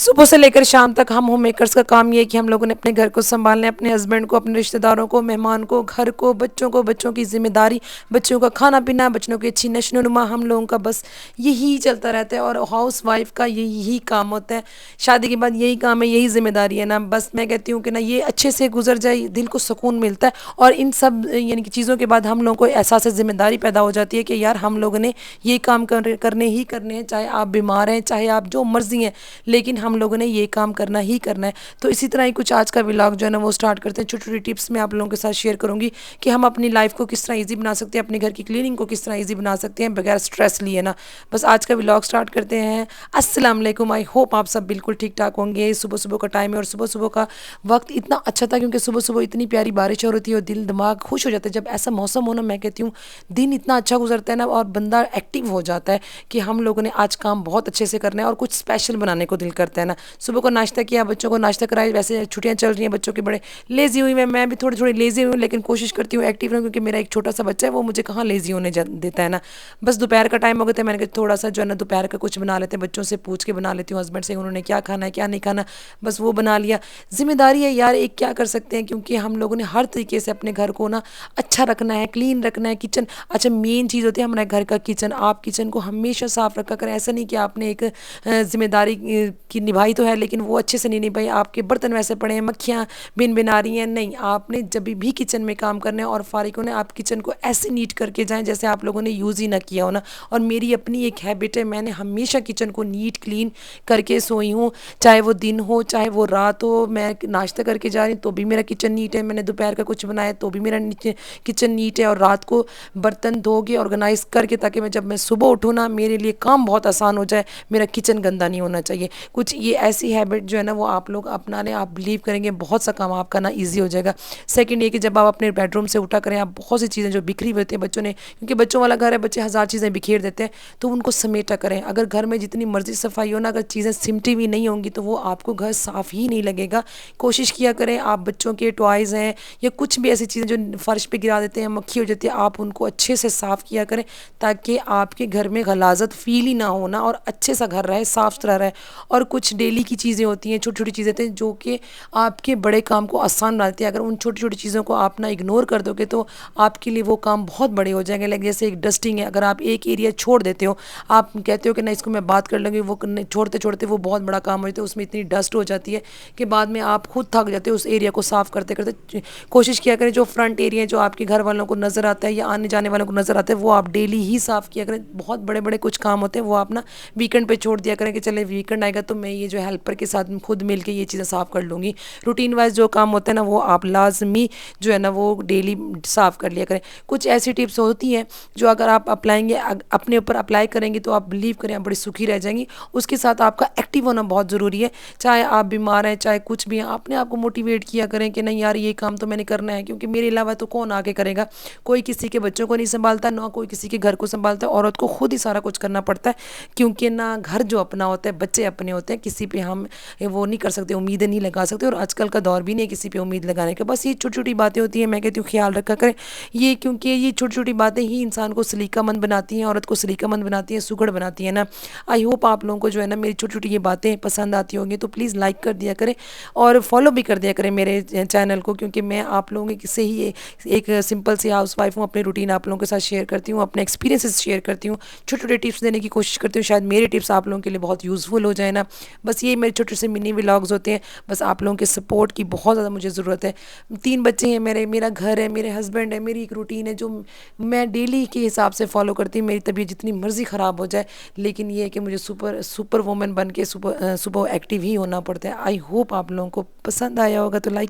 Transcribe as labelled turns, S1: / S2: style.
S1: صبح سے لے کر شام تک ہم ہوم میکرز کا کام یہ ہے کہ ہم لوگوں نے اپنے گھر کو سنبھالنا ہے، اپنے ہسبینڈ کو، اپنے رشتہ داروں کو، مہمان کو، گھر کو، بچوں کی ذمہ داری، بچوں کا کھانا پینا، بچوں کی اچھی نشو و نما، ہم لوگوں کا بس یہی چلتا رہتا ہے، اور ہاؤس وائف کا یہی کام ہوتا ہے، شادی کے بعد یہی کام ہے، یہی ذمہ داری ہے نا۔ بس میں کہتی ہوں کہ نا یہ اچھے سے گزر جائے، دل کو سکون ملتا ہے، اور ان سب یعنی کہ چیزوں کے بعد ہم لوگوں کو احساس ذمہ داری پیدا ہو جاتی ہے کہ یار ہم لوگوں نے یہ کام کرنے ہی کرنے ہیں، چاہے آپ بیمار ہیں، چاہے آپ جو مرضی ہیں، لیکن ہم لوگوں نے یہ کام کرنا ہی کرنا ہے۔ تو اسی طرح ہی کچھ آج کا ولاگ جو ہے نا وہ سٹارٹ کرتے ہیں، چھوٹی چھوٹی ٹپس میں آپ لوگوں کے ساتھ شیئر کروں گی کہ ہم اپنی لائف کو کس طرح ایزی بنا سکتے ہیں، اپنے گھر کی کلیننگ کو کس طرح ایزی بنا سکتے ہیں بغیر سٹریس لیے نا۔ بس آج کا ولاگ سٹارٹ کرتے ہیں۔ السلام علیکم، آئی ہوپ آپ سب بالکل ٹھیک ٹھاک ہوں گے۔ صبح صبح کا ٹائم ہے، اور صبح صبح کا وقت اتنا اچھا تھا کیونکہ صبح صبح اتنی پیاری بارش ہو رہی تھی، اور دل دماغ خوش ہو جاتا ہے جب ایسا موسم ہو نا۔ میں کہتی ہوں دن اتنا اچھا گزرتا ہے نا، اور بندہ ایکٹیو ہو جاتا ہے کہ ہم لوگوں نے آج کام بہت اچھے سے کرنا ہے، اور کچھ اسپیشل بنانے کو دل کرتا ہے نا۔ صبح کو ناشتہ کیا، بچوں کو ناشتہ کرایا، ویسے چھٹیاں چل رہی ہیں، بچوں کے بڑے لیزی ہوئی میں بھی تھوڑی تھوڑی لیزی ہوں، لیکن کوشش کرتی ہوں ایکٹیو رہوں، کیونکہ میرا ایک چھوٹا سا بچہ ہے، وہ مجھے کہاں لیزی ہونے دیتا ہے نا۔ بس دوپہر کا ٹائم ہو گیا تھا، میں نے کہا تھوڑا سا جو ہے نا دوپہر کا کچھ بنا لیتے ہیں، بچوں سے پوچھ کے بنا لیتی ہوں، ہسبینڈ سے انہوں نے کیا کھانا ہے کیا نہیں کھانا، بس وہ بنا لیا۔ ذمہ داری ہے یار، ایک کیا کر سکتے ہیں، کیونکہ ہم لوگوں نے ہر طریقے سے اپنے گھر کو نا اچھا رکھنا ہے، کلین رکھنا ہے، کچن اچھا مین چیز ہوتی ہے ہمارے گھر کا کچن۔ آپ کچن کو ہمیشہ صاف رکھا کریں، ایسا نہیں کہ آپ نے ایک ذمہ داری کی نبھائی تو ہے لیکن وہ اچھے سے نہیں نبھائی، آپ کے برتن ویسے پڑے ہیں، مکھیاں بن بنا رہی ہیں، نہیں، آپ نے جب بھی کچن میں کام کرنا ہے اور فارغ ہونا ہے، آپ کچن کو ایسے نیٹ کر کے جائیں جیسے آپ لوگوں نے یوز ہی نہ کیا ہو نا۔ اور میری اپنی ایک ہیبٹ ہے، میں نے ہمیشہ کچن کو نیٹ کلین کر کے سوئی ہوں، چاہے وہ دن ہو چاہے وہ رات ہو۔ میں ناشتہ کر کے جا رہی ہوں تو بھی میرا کچن نیٹ ہے، میں نے دوپہر کا کچھ بنایا تو بھی میرا کچن نیٹ ہے، اور رات کو برتن دھو کے آرگنائز کر کے، تاکہ جب میں صبح اٹھوں نا میرے لیے کام بہت آسان ہو جائے، میرا کچن گندا نہیں ہونا چاہیے۔ کچھ یہ ایسی ہیبٹ جو ہے نا وہ آپ لوگ اپنا لیں، آپ بلیو کریں گے بہت سا کام آپ کا نا ایزی ہو جائے گا۔ سیکنڈ یہ کہ جب آپ اپنے بیڈ روم سے اٹھا کریں، آپ بہت سی چیزیں جو بکھری ہوئی ہوتی ہیں بچوں نے، کیونکہ بچوں والا گھر ہے، بچے ہزار چیزیں بکھیر دیتے ہیں، تو ان کو سمیٹا کریں۔ اگر گھر میں جتنی مرضی صفائی ہو نا، اگر چیزیں سمٹی ہوئی نہیں ہوں گی تو وہ آپ کو گھر صاف ہی نہیں لگے گا۔ کوشش کیا کریں آپ بچوں کے ٹوائز ہیں یا کچھ بھی ایسی چیزیں جو فرش پہ گرا دیتے ہیں، مکھی ہو جاتی ہے، آپ ان کو اچھے سے صاف کیا کریں، تاکہ آپ کے گھر میں غلاظت فیل ہی نہ ہونا، اور اچھے سا گھر رہے، صاف ستھرا رہے۔ اور کچھ ڈیلی کی چیزیں ہوتی ہیں، چھوٹی چھوٹی چیزیں ہوتی ہیں جو کہ آپ کے بڑے کام کو آسان بناتی ہیں، اگر ان چھوٹی چھوٹی چیزوں کو آپ نہ اگنور کر دو گے تو آپ کے لیے وہ کام بہت بڑے ہو جائیں گے۔ لائک جیسے ایک ڈسٹنگ ہے، اگر آپ ایک ایریا چھوڑ دیتے ہو، آپ کہتے ہو کہ نہیں اس کو میں بات کر لوں گی، وہ چھوڑتے چھوڑتے وہ بہت بڑا کام ہو جاتا ہے، اس میں اتنی ڈسٹ ہو جاتی ہے کہ بعد میں آپ خود تھک جاتے ہو اس ایریا کو صاف کرتے کرتے۔ کوشش کیا کریں جو فرنٹ ایریا جو آپ کے گھر والوں کو نظر آتا ہے یا آنے جانے والوں کو نظر آتا ہے وہ آپ ڈیلی ہی صاف کیا کریں۔ بہت بڑے بڑے کچھ کام ہوتے ہیں وہ آپ نا ویکنڈ پہ چھوڑ دیا کریں کہ چلے ویکنڈ آئے گا تو میں یہ جو ہیلپر کے ساتھ خود مل کے یہ چیزیں صاف کر لوں گی۔ روٹین وائز جو کام ہوتا ہے نا وہ آپ لازمی جو ہے نا وہ ڈیلی صاف کر لیا کریں۔ کچھ ایسی ٹپس ہوتی ہیں جو اگر آپ اپلائیں گے، اپنے اوپر اپلائی کریں گے تو آپ بلیو کریں آپ بڑی سکھی رہ جائیں گی۔ اس کے ساتھ آپ کا ایکٹیو ہونا بہت ضروری ہے، چاہے آپ بیمار ہیں چاہے کچھ بھی ہیں، اپنے آپ کو موٹیویٹ کیا کریں کہ نہیں یار یہ کام تو میں نے کرنا ہے، کیونکہ میرے علاوہ تو کون آگے کرے گا۔ کوئی کسی کے بچوں کو نہیں سنبھالتا، نہ کوئی کسی کے گھر کو سنبھالتا ہے، عورت کو خود ہی سارا کچھ کرنا پڑتا ہے، کیونکہ نہ گھر جو اپنا ہوتا ہے، بچے اپنے ہوتے ہیں، کسی پہ ہم وہ نہیں کر سکتے، امیدیں نہیں لگا سکتے، اور آج کل کا دور بھی نہیں ہے کسی پہ امید لگانے کا۔ بس یہ چھوٹی چھوٹی باتیں ہوتی ہیں، میں کہتی ہوں خیال رکھا کریں یہ، کیونکہ یہ چھوٹی چھوٹی باتیں ہی انسان کو سلیقہ مند بناتی ہیں، عورت کو سلیقہ مند بناتی ہیں، سگڑ بناتی ہیں نا۔ آئی ہوپ آپ لوگوں کو جو ہے نا میری چھوٹی چھوٹی یہ باتیں پسند آتی ہوں گی، تو پلیز لائک کر دیا کریں اور فالو بھی کر دیا کریں میرے چینل کو، کیونکہ میں آپ لوگوں سے ہی ایک سمپل سی ہاؤس وائف ہوں، اپنی روٹین آپ لوگوں کے ساتھ شیئر کرتی ہوں، اپنے ایکسپیرینسز شیئر کرتی ہوں، چھوٹے چھوٹے ٹپس دینے کی کوشش کرتی ہوں، شاید میرے ٹپس آپ لوگوں کے لیے بہت یوزفل ہو جائے نا۔ بس یہ میرے چھوٹے سے منی ولاگز ہوتے ہیں، بس آپ لوگوں کے سپورٹ کی بہت زیادہ مجھے ضرورت ہے۔ 3 بچے ہیں میرا گھر ہے، میرے ہسبینڈ ہے، میری ایک روٹین ہے جو میں ڈیلی کے حساب سے فالو کرتی ہوں۔ میری طبیعت جتنی مرضی خراب ہو جائے لیکن یہ ہے کہ مجھے سپر وومن بن کے صبح ایکٹیو ہی ہونا پڑتا ہے۔ آئی ہوپ آپ لوگوں کو پسند آیا ہوگا تو لائک